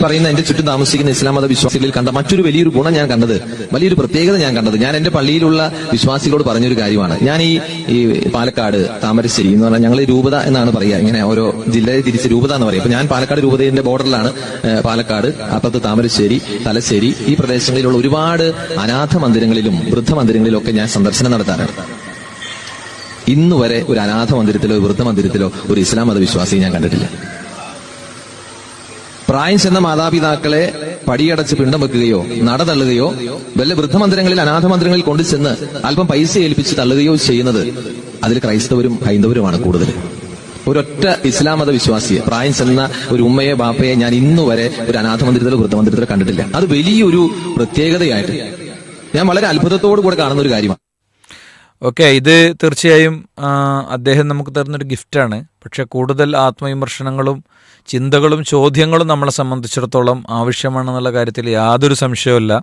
പറയുന്ന എന്റെ ചുറ്റും താമസിക്കുന്ന ഇസ്ലാം മത വിശ്വാസികളിൽ കണ്ട മറ്റൊരു വലിയൊരു ഗുണം ഞാൻ കണ്ടത്, വലിയൊരു പ്രത്യേകത ഞാൻ കണ്ടത്, ഞാൻ എന്റെ പള്ളിയിലുള്ള വിശ്വാസികളോട് പറഞ്ഞൊരു കാര്യമാണ്. ഞാൻ ഈ പാലക്കാട് താമരശ്ശേരി എന്ന് പറഞ്ഞാൽ ഞങ്ങൾ രൂപത എന്നാണ് പറയുക, ഇങ്ങനെ ഓരോ ജില്ലയെ തിരിച്ച് രൂപത എന്ന് പറയും. അപ്പൊ ഞാൻ പാലക്കാട് രൂപതയുടെ ബോർഡറിലാണ്. പാലക്കാട്, അപ്പുറത്ത് താമരശ്ശേരി, തലശ്ശേരി, ഈ പ്രദേശങ്ങളിലുള്ള ഒരുപാട് അനാഥ മന്ദിരങ്ങളിലും വൃദ്ധ മന്ദിരങ്ങളിലും ഒക്കെ ഞാൻ സന്ദർശനം നടത്താറുണ്ട്. ഇന്നുവരെ ഒരു അനാഥ മന്ദിരത്തിലോ വൃദ്ധ മന്ദിരത്തിലോ ഒരു ഇസ്ലാം മത വിശ്വാസി ഞാൻ കണ്ടിട്ടില്ല. പ്രായം ചെന്ന മാതാപിതാക്കളെ പടിയടച്ച് പിണ്ടം വെക്കുകയോ നട തള്ളുകയോ വല്ല വൃദ്ധമന്ദിരങ്ങളിൽ അനാഥ മന്ദിരങ്ങളിൽ കൊണ്ടുചെന്ന് അല്പം പൈസ ഏൽപ്പിച്ച് തള്ളുകയോ ചെയ്യുന്നത് അതിൽ ക്രൈസ്തവരും ഹൈന്ദവരുമാണ് കൂടുതൽ. ഒരൊറ്റ ഇസ്ലാം മത വിശ്വാസിയെ, പ്രായം ചെന്ന ഒരു ഉമ്മയെ ബാപ്പയെ ഞാൻ ഇന്നുവരെ ഒരു അനാഥ മന്ദിരത്തിലോ വൃദ്ധമന്ദിരത്തിലോ കണ്ടിട്ടില്ല. അത് വലിയൊരു പ്രത്യേകതയായിട്ട് ഞാൻ വളരെ അത്ഭുതത്തോടു കൂടെ കാണുന്ന ഒരു കാര്യമാണ്. ഓക്കെ, ഇത് തീർച്ചയായും അദ്ദേഹം നമുക്ക് തരുന്നൊരു ഗിഫ്റ്റാണ്. പക്ഷെ കൂടുതൽ ആത്മവിമർശനങ്ങളും ചിന്തകളും ചോദ്യങ്ങളും നമ്മളെ സംബന്ധിച്ചിടത്തോളം ആവശ്യമാണെന്നുള്ള കാര്യത്തിൽ യാതൊരു സംശയവുമില്ല.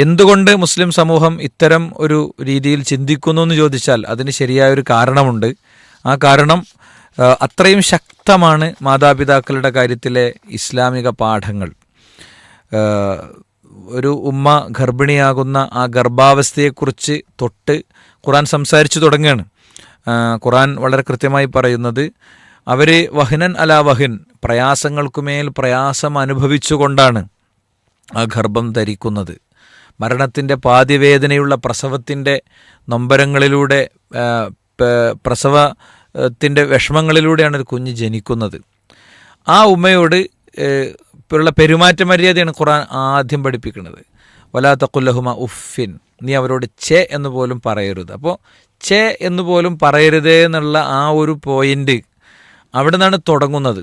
എന്തുകൊണ്ട് മുസ്ലിം സമൂഹം ഇത്തരം ഒരു രീതിയിൽ ചിന്തിക്കുന്നു എന്ന് ചോദിച്ചാൽ അതിന് ശരിയായൊരു കാരണമുണ്ട്. ആ കാരണം അത്രയും ശക്തമാണ് മാതാപിതാക്കളുടെ കാര്യത്തിലെ ഇസ്ലാമിക പാഠങ്ങൾ. ഒരു ഉമ്മ ഗർഭിണിയാകുന്ന ആ ഗർഭാവസ്ഥയെക്കുറിച്ച് തൊട്ട് ഖുർആൻ സംസാരിച്ചു തുടങ്ങുകയാണ്. ഖുർആൻ വളരെ കൃത്യമായി പറയുന്നത് അവർ വഹ്നൻ അലാ വഹിൻ, പ്രയാസങ്ങൾക്കുമേൽ പ്രയാസം അനുഭവിച്ചുകൊണ്ടാണ് ആ ഗർഭം ധരിക്കുന്നത്. മരണത്തിൻ്റെ പാതിവേദനയുള്ള പ്രസവത്തിൻ്റെ നൊമ്പരങ്ങളിലൂടെ, പ്രസവത്തിൻ്റെ വിഷമങ്ങളിലൂടെയാണ് ഒരു കുഞ്ഞ് ജനിക്കുന്നത്. ആ ഉമ്മയോട് ഉള്ള പെരുമാറ്റ മര്യാദയാണ് ഖുർആൻ ആദ്യം പഠിപ്പിക്കുന്നത്. വലാ തഖുല്ലഹുമ ഉഫിൻ, നീ അവരോട് ചെ എന്ന് പോലും പറയരുത്. അപ്പോൾ ചെ എന്ന് പോലും പറയരുതേ എന്നുള്ള ആ ഒരു പോയിന്റ് അവിടെ നിന്നാണ് തുടങ്ങുന്നത്.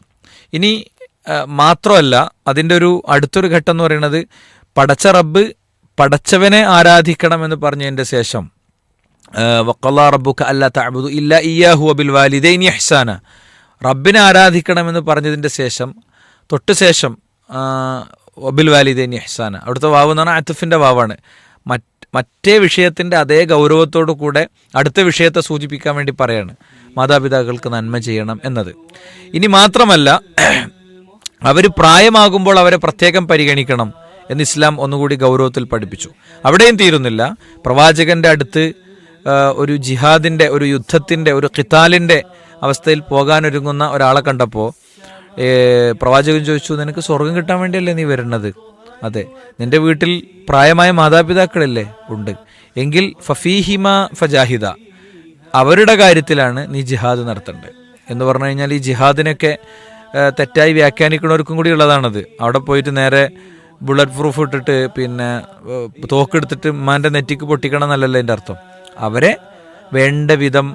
ഇനി മാത്രമല്ല, അതിൻ്റെ ഒരു അടുത്തൊരു ഘട്ടം എന്ന് പറയുന്നത് പടച്ച റബ്ബ് പടച്ചവനെ ആരാധിക്കണമെന്ന് പറഞ്ഞതിൻ്റെ ശേഷം വഖളാ റബ്ബുക അല്ലാ തഅബുദു ഇല്ലാ ഇയ്യാഹു വബിൽ വാലിദൈനി ഇഹ്സാന, റബ്ബിനെ ആരാധിക്കണമെന്ന് പറഞ്ഞതിൻ്റെ ശേഷം തൊട്ട് ശേഷം വബിൽ വാലിദൈനി ഇഹ്സാന, അവിടുത്തെ വാവ് എന്ന് പറഞ്ഞാൽ അത്ഫിൻ്റെ വാവാണ്. മറ്റേ വിഷയത്തിൻ്റെ അതേ ഗൗരവത്തോടു കൂടെ അടുത്ത വിഷയത്തെ സൂചിപ്പിക്കാൻ വേണ്ടി പറയാണ് മാതാപിതാക്കൾക്ക് നന്മ ചെയ്യണം എന്നത്. ഇനി മാത്രമല്ല, അവർ പ്രായമാകുമ്പോൾ അവരെ പ്രത്യേകം പരിഗണിക്കണം എന്ന് ഇസ്ലാം ഒന്നുകൂടി ഗൗരവത്തിൽ പഠിപ്പിച്ചു. അവിടെയും തീരുന്നില്ല. പ്രവാചകന്റെ അടുത്ത് ഒരു ജിഹാദിൻ്റെ, ഒരു യുദ്ധത്തിൻ്റെ, ഒരു ഖിതാലിൻ്റെ അവസ്ഥയിൽ പോകാനൊരുങ്ങുന്ന ഒരാളെ കണ്ടപ്പോൾ പ്രവാചകൻ ചോദിച്ചു, നിനക്ക് സ്വർഗം കിട്ടാൻ വേണ്ടിയല്ലേ നീ വരുന്നത്? അതെ. നിന്റെ വീട്ടിൽ പ്രായമായ മാതാപിതാക്കളില്ലേ? ഉണ്ട്. എങ്കിൽ ഫഫീഹിമ ഫജാഹിദ, അവരുടെ കാര്യത്തിലാണ് നീ ജിഹാദ് നടത്തേണ്ടത് എന്ന് പറഞ്ഞു കഴിഞ്ഞാൽ ഈ ജിഹാദിനൊക്കെ തെറ്റായി വ്യാഖ്യാനിക്കുന്നവർക്കും കൂടി ഉള്ളതാണത്. അവിടെ പോയിട്ട് നേരെ ബുള്ളറ്റ് പ്രൂഫ് ഇട്ടിട്ട് പിന്നെ തോക്കെടുത്തിട്ട് ഉമ്മാൻ്റെ നെറ്റിക്ക് പൊട്ടിക്കണം എന്നല്ലല്ലോ എൻ്റെ അർത്ഥം. അവരെ വേണ്ട വിധം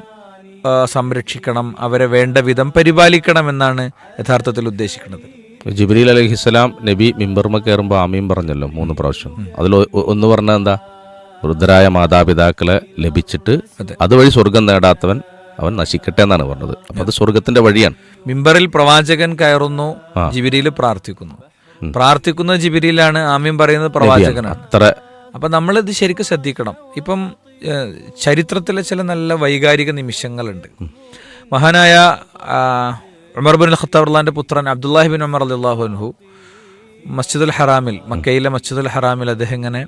സംരക്ഷിക്കണം, അവരെ വേണ്ട വിധം പരിപാലിക്കണം എന്നാണ് യഥാർത്ഥത്തിൽ ഉദ്ദേശിക്കുന്നത്. ജിബ്രീൽ അലൈഹിസ്സലാം നബി മിമ്പർമ കയറുമ്പോൾ ആമീൻ പറഞ്ഞല്ലോ 3 പ്രാവശ്യം. അതിൽ ഒന്ന് പറഞ്ഞത് എന്താ? വൃദ്ധരായ മാതാപിതാക്കളെ ലഭിച്ചിട്ട് അതുവഴി സ്വർഗം നേടാത്തവൻ അവൻ നശിക്കട്ടെ എന്നാണ് പറഞ്ഞത്. അപ്പൊ അത് സ്വർഗത്തിന്റെ വഴിയാണ്. മിമ്പറിൽ പ്രവാചകൻ കയറുന്നു, ജിബ്രീൽ പ്രാർത്ഥിക്കുന്ന ജിബ്രീലാണ്, ആമീൻ പറയുന്നത് പ്രവാചകനാണ്. അത്ര. അപ്പൊ നമ്മളിത് ശരിക്കും ശ്രദ്ധിക്കണം. ഇപ്പം ചരിത്രത്തിലെ ചില നല്ല വൈകാരിക നിമിഷങ്ങളുണ്ട്. മഹാനായ ഉമർ ബിൻ ഖത്താബ് റളിയല്ലാഹുവിന്റെ പുത്രൻ അബ്ദുല്ലാഹി ബിൻ ഉമർ റളിയല്ലാഹു അൻഹു മസ്ജിദുൽ ഹറാമിൽ, മക്കയിലെ മസ്ജിദുൽ ഹറാമിൽ അദ്ദേഹം ഇങ്ങനെ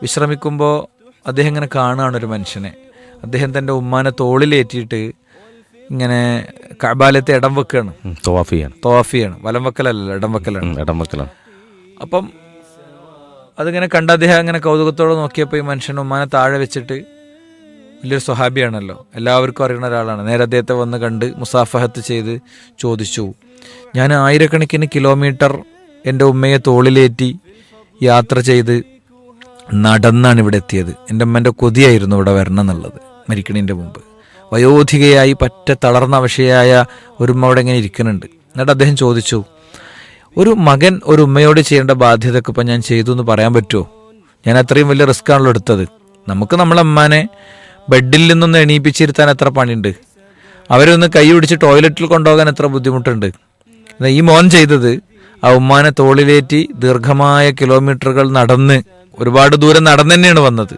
വിശ്രമിക്കുമ്പോൾ അദ്ദേഹം ഇങ്ങനെ കാണുകയാണ് ഒരു മനുഷ്യനെ. അദ്ദേഹം തൻ്റെ ഉമ്മാനെ തോളിലേറ്റിയിട്ട് ഇങ്ങനെ കഅബാലത്തെ ഇടം വെക്കുകയാണ്, തവാഫിയാണ്. വലം വെക്കലല്ല, ഇടം വെക്കലാണ്. അപ്പം അതിങ്ങനെ കണ്ട അദ്ദേഹം അങ്ങനെ കൗതുകത്തോടെ നോക്കിയപ്പോൾ ഈ മനുഷ്യൻ ഉമ്മാനെ താഴെ വെച്ചിട്ട്, വലിയൊരു സ്വഹാബിയാണല്ലോ, എല്ലാവർക്കും അറിയുന്ന ഒരാളാണ്, നേരെ അദ്ദേഹത്തെ വന്ന് കണ്ട് മുസാഫഹത്ത് ചെയ്ത് ചോദിച്ചു, ഞാൻ 1000 കിലോമീറ്റർ എൻ്റെ ഉമ്മയെ തോളിലേറ്റി യാത്ര ചെയ്ത് നടന്നാണ് ഇവിടെ എത്തിയത്. എൻ്റെ ഉമ്മൻ്റെ കൊതിയായിരുന്നു ഇവിടെ വരണം എന്നുള്ളത് മരിക്കണതിൻ്റെ മുമ്പ്. വയോധികയായി പറ്റ തളർന്ന അവശയായ ഒരു ഉമ്മ അവിടെ ഇങ്ങനെ ഇരിക്കുന്നുണ്ട്. എന്നിട്ട് അദ്ദേഹം ചോദിച്ചു, ഒരു മകൻ ഒരു ഉമ്മയോട് ചെയ്യേണ്ട ബാധ്യതയൊക്കെ ഇപ്പം ഞാൻ ചെയ്തു എന്ന് പറയാൻ പറ്റുമോ? ഞാൻ അത്രയും വലിയ റിസ്ക് ആണല്ലോ എടുത്തത്. നമുക്ക് നമ്മളെ ഉമ്മാനെ ബെഡിൽ നിന്നൊന്ന് എണീപ്പിച്ചിരുത്താൻ എത്ര പണിയുണ്ട്, അവരൊന്ന് കൈ പിടിച്ച് ടോയ്ലറ്റിൽ കൊണ്ടുപോകാൻ എത്ര ബുദ്ധിമുട്ടുണ്ട്. ഈ മോൻ ചെയ്തത് ആ ഉമ്മാനെ തോളിലേറ്റി ദീർഘമായ കിലോമീറ്ററുകൾ നടന്ന്, ഒരുപാട് ദൂരം നടന്നു തന്നെയാണ് വന്നത്.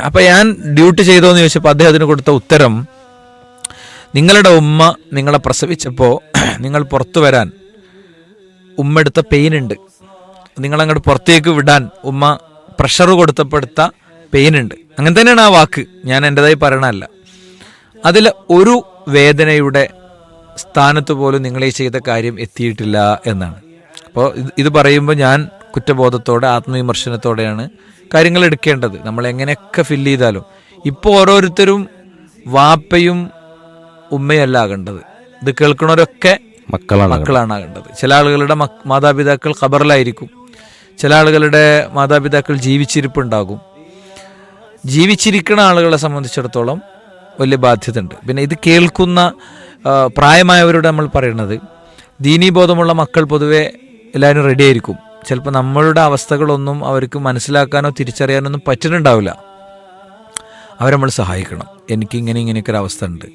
അപ്പം ഞാൻ ഡ്യൂട്ടി ചെയ്തോന്ന് ചോദിച്ചപ്പോൾ അദ്ദേഹത്തിന് കൊടുത്ത ഉത്തരം, നിങ്ങളുടെ ഉമ്മ നിങ്ങളെ പ്രസവിച്ചപ്പോൾ നിങ്ങൾ പുറത്തു വരാൻ ഉമ്മ എടുത്ത പെയിൻ ഉണ്ട്. നിങ്ങളങ്ങോട്ട് പുറത്തേക്ക് വിടാൻ ഉമ്മ പ്രഷർ കൊടുത്തപ്പെടുത്ത പെയിൻ ഉണ്ട്. അങ്ങനെ തന്നെയാണ് ആ വാക്ക്, ഞാൻ എൻ്റെതായി പറയണമല്ല. അതിൽ ഒരു വേദനയുടെ സ്ഥാനത്ത് പോലും നിങ്ങളീ ചെയ്ത കാര്യം എത്തിയിട്ടില്ല എന്നാണ്. അപ്പോൾ ഇത് പറയുമ്പോൾ ഞാൻ കുറ്റബോധത്തോടെ ആത്മവിമർശനത്തോടെയാണ് കാര്യങ്ങൾ എടുക്കേണ്ടത്. നമ്മൾ എങ്ങനെയൊക്കെ ഫില്ല് ചെയ്താലും ഇപ്പോൾ ഓരോരുത്തരും വാപ്പയും ഉമ്മയല്ല ആകേണ്ടത്. ഇത് കേൾക്കുന്നവരൊക്കെ മക്കളാണ് ആകേണ്ടത്. ചില ആളുകളുടെ മാതാപിതാക്കൾ ഖബറിലായിരിക്കും, ചില ആളുകളുടെ മാതാപിതാക്കൾ ജീവിച്ചിരിപ്പുണ്ടാകും. ജീവിച്ചിരിക്കുന്ന ആളുകളെ സംബന്ധിച്ചിടത്തോളം വലിയ ബാധ്യത ഉണ്ട്. പിന്നെ ഇത് കേൾക്കുന്ന പ്രായമായവരോട് നമ്മൾ പറയുന്നത്, ദീനീബോധമുള്ള മക്കൾ പൊതുവെ എല്ലാവരും റെഡി ആയിരിക്കും. ചിലപ്പോൾ നമ്മളുടെ അവസ്ഥകളൊന്നും അവർക്ക് മനസ്സിലാക്കാനോ തിരിച്ചറിയാനോ ഒന്നും പറ്റുന്നുണ്ടാവില്ല. അവരെ നമ്മൾ സഹായിക്കണം. ഇങ്ങനെയൊക്കെ ഒരു അവസ്ഥ ഉണ്ട്,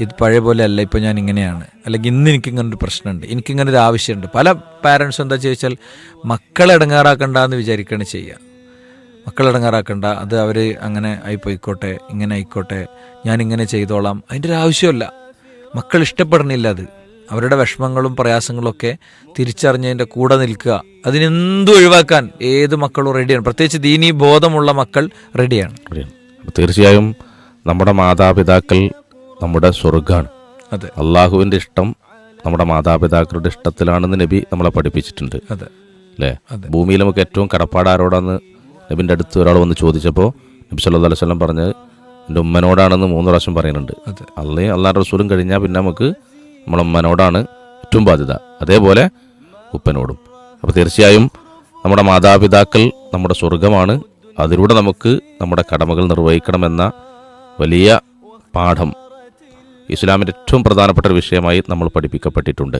ഇത് പഴയ പോലെ അല്ല, ഇപ്പോൾ ഞാൻ ഇങ്ങനെയാണ്, അല്ലെങ്കിൽ ഇന്ന് എനിക്കിങ്ങനൊരു പ്രശ്നമുണ്ട്, എനിക്കിങ്ങനൊരു ആവശ്യമുണ്ട്. പല പാരൻസും എന്താ ചോദിച്ചാൽ മക്കളെ ഇടങ്ങാറാക്കണ്ട എന്ന് വിചാരിക്കുകയാണ് ചെയ്യുക. മക്കളെ ഇടങ്ങാറാക്കണ്ട, അത് അവർ അങ്ങനെ ആയിപ്പോയിക്കോട്ടെ, ഇങ്ങനെ ആയിക്കോട്ടെ, ഞാനിങ്ങനെ ചെയ്തോളാം, അതിൻ്റെ ഒരു ആവശ്യമില്ല. മക്കൾ ഇഷ്ടപ്പെടണില്ല അത്. അവരുടെ വിഷമങ്ങളും പ്രയാസങ്ങളും ഒക്കെ തിരിച്ചറിഞ്ഞതിൻ്റെ കൂടെ നിൽക്കുക. അതിനെന്തും ഒഴിവാക്കാൻ ഏത് മക്കളും റെഡിയാണ്. പ്രത്യേകിച്ച് ദീനീ ബോധമുള്ള മക്കൾ റെഡിയാണ്. തീർച്ചയായും നമ്മുടെ മാതാപിതാക്കൾ നമ്മുടെ സ്വർഗ്ഗമാണ്. അതെ, അള്ളാഹുവിൻ്റെ ഇഷ്ടം നമ്മുടെ മാതാപിതാക്കളുടെ ഇഷ്ടത്തിലാണെന്ന് നബി നമ്മളെ പഠിപ്പിച്ചിട്ടുണ്ട്. അതെ അല്ലേ? ഭൂമിയിൽ നമുക്ക് ഏറ്റവും കടപ്പാട് ആരോടാന്ന് നബിൻ്റെ അടുത്ത് ഒരാൾ വന്ന് ചോദിച്ചപ്പോൾ നബി സല്ലല്ലാഹു അലൈഹി വസല്ലം പറഞ്ഞത് എൻ്റെ ഉമ്മനോടാണെന്ന് 3 പ്രാവശ്യം പറയുന്നുണ്ട്. അള്ളാഹുവിൻ്റെ റസൂലും കഴിഞ്ഞാൽ പിന്നെ നമുക്ക് നമ്മളെ ഉമ്മനോടാണ് ഏറ്റവും ബാധ്യത, അതേപോലെ ഉപ്പനോടും. അപ്പോൾ തീർച്ചയായും നമ്മുടെ മാതാപിതാക്കൾ നമ്മുടെ സ്വർഗമാണ്. അതിലൂടെ നമുക്ക് നമ്മുടെ കടമകൾ നിർവഹിക്കണമെന്ന വലിയ പാഠം ഇസ്ലാമിൻ്റെ ഏറ്റവും പ്രധാനപ്പെട്ട ഒരു വിഷയമായി നമ്മൾ പഠിപ്പിക്കപ്പെട്ടിട്ടുണ്ട്.